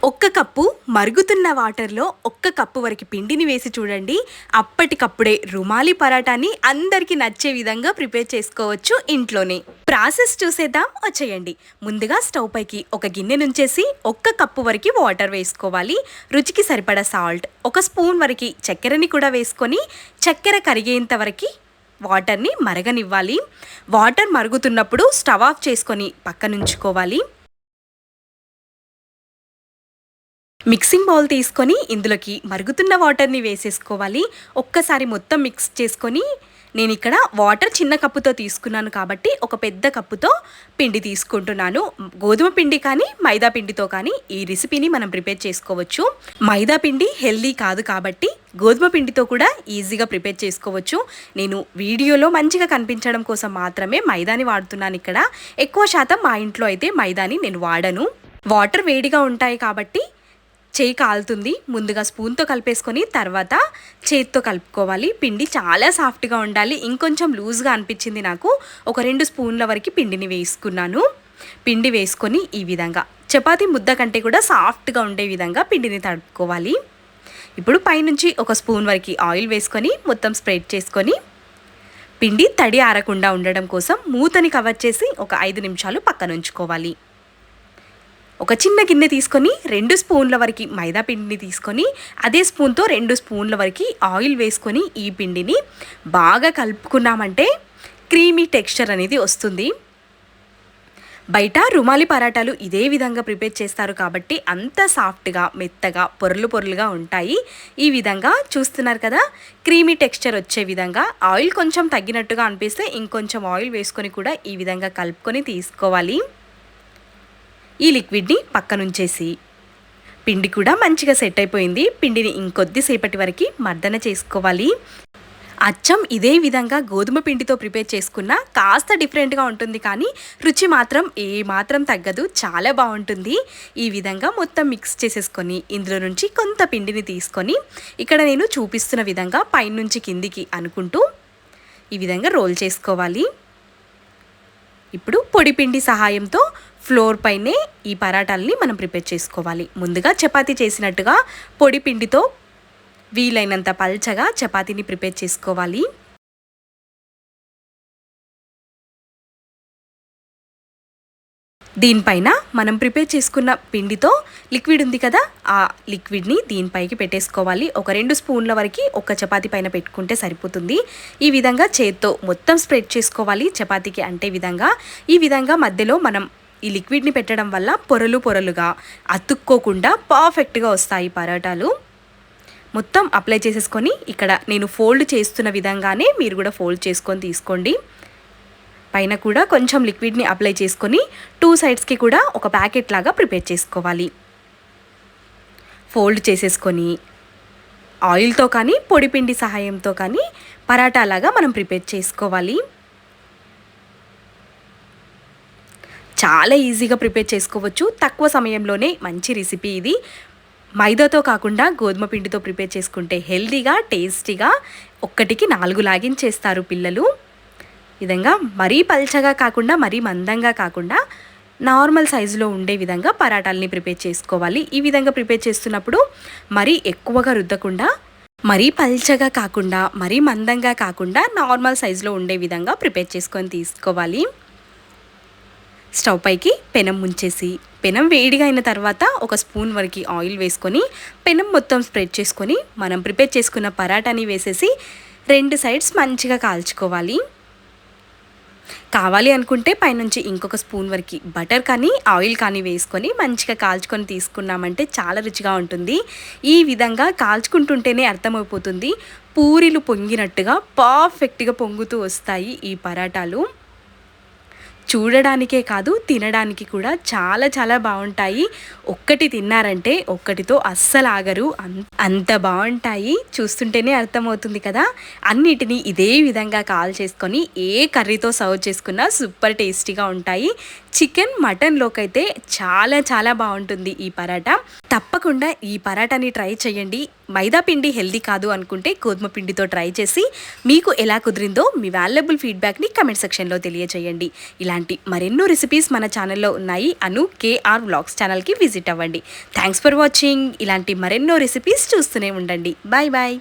ఒక్క కప్పు మరుగుతున్న వాటర్లో ఒక్క కప్పు వరకు పిండిని వేసి చూడండి. అప్పటికప్పుడే రుమాలి పరాటాని అందరికీ నచ్చే విధంగా ప్రిపేర్ చేసుకోవచ్చు ఇంట్లోనే. ప్రాసెస్ చూసేద్దాం వచ్చేయండి. ముందుగా స్టవ్ పైకి ఒక గిన్నె నుంచేసి ఒక్క కప్పు వరకు వాటర్ వేసుకోవాలి. రుచికి సరిపడా సాల్ట్, ఒక స్పూన్ వరకు చక్కెరని కూడా వేసుకొని చక్కెర కరిగేంత వరకు వాటర్ని మరగనివ్వాలి. వాటర్ మరుగుతున్నప్పుడు స్టవ్ ఆఫ్ చేసుకొని పక్కనుంచుకోవాలి. మిక్సింగ్ బౌల్ తీసుకొని ఇందులోకి మరుగుతున్న వాటర్ని వేసేసుకోవాలి. ఒక్కసారి మొత్తం మిక్స్ చేసుకొని, నేను ఇక్కడ వాటర్ చిన్న కప్పుతో తీసుకున్నాను కాబట్టి ఒక పెద్ద కప్పుతో పిండి తీసుకుంటున్నాను. గోధుమ పిండి కానీ మైదా పిండితో కానీ ఈ రెసిపీని మనం ప్రిపేర్ చేసుకోవచ్చు. మైదా పిండి హెల్దీ కాదు కాబట్టి గోధుమ పిండితో కూడా ఈజీగా ప్రిపేర్ చేసుకోవచ్చు. నేను వీడియోలో మంచిగా కనిపించడం కోసం మాత్రమే మైదాని వాడుతున్నాను. ఇక్కడ ఎక్కువ శాతం మా ఇంట్లో అయితే మైదాని నేను వాడను. వాటర్ వేడిగా ఉంటాయి కాబట్టి చేయి కాలుతుంది. ముందుగా స్పూన్తో కలిపేసుకొని తర్వాత చేతితో కలుపుకోవాలి. పిండి చాలా సాఫ్ట్గా ఉండాలి. ఇంకొంచెం లూజ్గా అనిపించింది నాకు. ఒక 2 స్పూన్ల వరకు పిండిని వేసుకున్నాను. పిండి వేసుకొని ఈ విధంగా చపాతీ ముద్ద కంటే కూడా సాఫ్ట్గా ఉండే విధంగా పిండిని తడుపుకోవాలి. ఇప్పుడు పైనుంచి ఒక స్పూన్ వరకు ఆయిల్ వేసుకొని మొత్తం స్ప్రెడ్ చేసుకొని పిండి తడి ఆరకుండా ఉండడం కోసం మూతని కవర్ చేసి ఒక 5 నిమిషాలు పక్కన ఉంచుకోవాలి. ఒక చిన్న గిన్నె తీసుకొని 2 స్పూన్ల వరకు మైదా పిండిని తీసుకొని అదే స్పూన్తో 2 స్పూన్ల వరకు ఆయిల్ వేసుకొని ఈ పిండిని బాగా కలుపుకున్నామంటే క్రీమీ టెక్స్చర్ అనేది వస్తుంది. బయట రుమాలి పరాటాలు ఇదే విధంగా ప్రిపేర్ చేస్తారు కాబట్టి అంత సాఫ్ట్గా మెత్తగా పొరలు పొరలుగా ఉంటాయి. ఈ విధంగా చూస్తున్నారు కదా, క్రీమీ టెక్స్చర్ వచ్చే విధంగా ఆయిల్ కొంచెం తగ్గినట్టుగా అనిపిస్తే ఇంకొంచెం ఆయిల్ వేసుకొని కూడా ఈ విధంగా కలుపుకొని తీసుకోవాలి. ఈ లిక్విడ్ని పక్కనుంచేసి పిండి కూడా మంచిగా సెట్ అయిపోయింది. పిండిని ఇంకొద్దిసేపటి వరకు మర్దన చేసుకోవాలి. అచ్చం ఇదే విధంగా గోధుమ పిండితో ప్రిపేర్ చేసుకున్న కాస్త డిఫరెంట్గా ఉంటుంది కానీ రుచి మాత్రం ఏమాత్రం తగ్గదు, చాలా బాగుంటుంది. ఈ విధంగా మొత్తం మిక్స్ చేసేసుకొని ఇందులో నుంచి కొంత పిండిని తీసుకొని ఇక్కడ నేను చూపిస్తున్న విధంగా పైనుంచి కిందికి అనుకుంటూ ఈ విధంగా రోల్ చేసుకోవాలి. ఇప్పుడు పొడి పిండి సహాయంతో ఫ్లోర్ పైనే ఈ పరాటాలని మనం ప్రిపేర్ చేసుకోవాలి. ముందుగా చపాతీ చేసినట్టుగా పొడి పిండితో వీలైనంత పల్చగా చపాతీని ప్రిపేర్ చేసుకోవాలి. దీనిపైన మనం ప్రిపేర్ చేసుకున్న పిండితో లిక్విడ్ ఉంది కదా, ఆ లిక్విడ్ని దీనిపైకి పెట్టేసుకోవాలి. ఒక 2 స్పూన్ల వరకు ఒక చపాతీ పైన పెట్టుకుంటే సరిపోతుంది. ఈ విధంగా చేత్తో మొత్తం స్ప్రెడ్ చేసుకోవాలి చపాతీకి అంటే విధంగా. ఈ విధంగా మధ్యలో మనం ఈ లిక్విడ్ని పెట్టడం వల్ల పొరలు పొరలుగా అతుక్కోకుండా పర్ఫెక్ట్గా వస్తాయి పరాటాలు. మొత్తం అప్లై చేసేసుకొని ఇక్కడ నేను ఫోల్డ్ చేస్తున్న విధంగానే మీరు కూడా ఫోల్డ్ చేసుకొని తీసుకోండి. పైన కూడా కొంచెం లిక్విడ్ని అప్లై చేసుకొని 2 సైడ్స్కి కూడా ఒక ప్యాకెట్ లాగా ప్రిపేర్ చేసుకోవాలి. ఫోల్డ్ చేసేసుకొని ఆయిల్తో కానీ పొడి పిండి సహాయంతో కానీ పరాటా లాగా మనం ప్రిపేర్ చేసుకోవాలి. చాలా ఈజీగా ప్రిపేర్ చేసుకోవచ్చు. తక్కువ సమయంలోనే మంచి రెసిపీ ఇది. మైదాతో కాకుండా గోధుమ పిండితో ప్రిపేర్ చేసుకుంటే హెల్తీగా టేస్టీగా 1కి 4 లాగించేస్తారు పిల్లలు. విధంగా మరీ పల్చగా కాకుండా మరీ మందంగా కాకుండా నార్మల్ సైజులో ఉండే విధంగా పరాటాలని ప్రిపేర్ చేసుకోవాలి. ఈ విధంగా ప్రిపేర్ చేస్తున్నప్పుడు మరీ ఎక్కువగా రుద్దకుండా, మరీ పల్చగా కాకుండా మరీ మందంగా కాకుండా నార్మల్ సైజులో ఉండే విధంగా ప్రిపేర్ చేసుకొని తీసుకోవాలి. స్టవ్ పైకి పెనం ముంచేసి పెనం వేడిగా అయిన తర్వాత ఒక స్పూన్ వరకు ఆయిల్ వేసుకొని పెనం మొత్తం స్ప్రెడ్ చేసుకొని మనం ప్రిపేర్ చేసుకున్న పరాటాని వేసేసి 2 సైడ్స్ మంచిగా కాల్చుకోవాలి. కావాలి అనుకుంటే పైనుంచి ఇంకొక స్పూన్ వరకు బటర్ కానీ ఆయిల్ కానీ వేసుకొని మంచిగా కాల్చుకొని తీసుకున్నామంటే చాలా రుచిగా ఉంటుంది. ఈ విధంగా కాల్చుకుంటుంటేనే అర్థమైపోతుంది పూరీలు పొంగినట్టుగా పర్ఫెక్ట్గా పొంగుతూ వస్తాయి ఈ పరాటాలు. చూడడానికే కాదు తినడానికి కూడా చాలా చాలా బాగుంటాయి. ఒక్కటి తిన్నారంటే ఒక్కటితో అస్సలు ఆగరు, అంత బాగుంటాయి. చూస్తుంటేనే అర్థమవుతుంది కదా. అన్నిటినీ ఇదే విధంగా కాల్ చేసుకొని ఏ కర్రీతో సర్వ్ చేసుకున్నా సూపర్ టేస్టీగా ఉంటాయి. చికెన్ మటన్లోకైతే చాలా చాలా బాగుంటుంది ఈ పరాటా. తప్పకుండా ఈ పరాటాని ట్రై చేయండి. మైదా పిండి హెల్దీ కాదు అనుకుంటే గోధుమ పిండితో ట్రై చేసి మీకు ఎలా కుదిరిందో మీ వాల్యుబుల్ ఫీడ్బ్యాక్ని కమెంట్ సెక్షన్లో తెలియజేయండి. ఇలాంటి మరెన్నో రెసిపీస్ మన ఛానల్లో ఉన్నాయి. అను కేఆర్ వ్లాగ్స్ ఛానల్కి విజిట్ అవ్వండి. Thanks for watching. ఇలాంటి మరెన్నో రెసిపీస్ చూస్తూనే ఉండండి. Bye bye.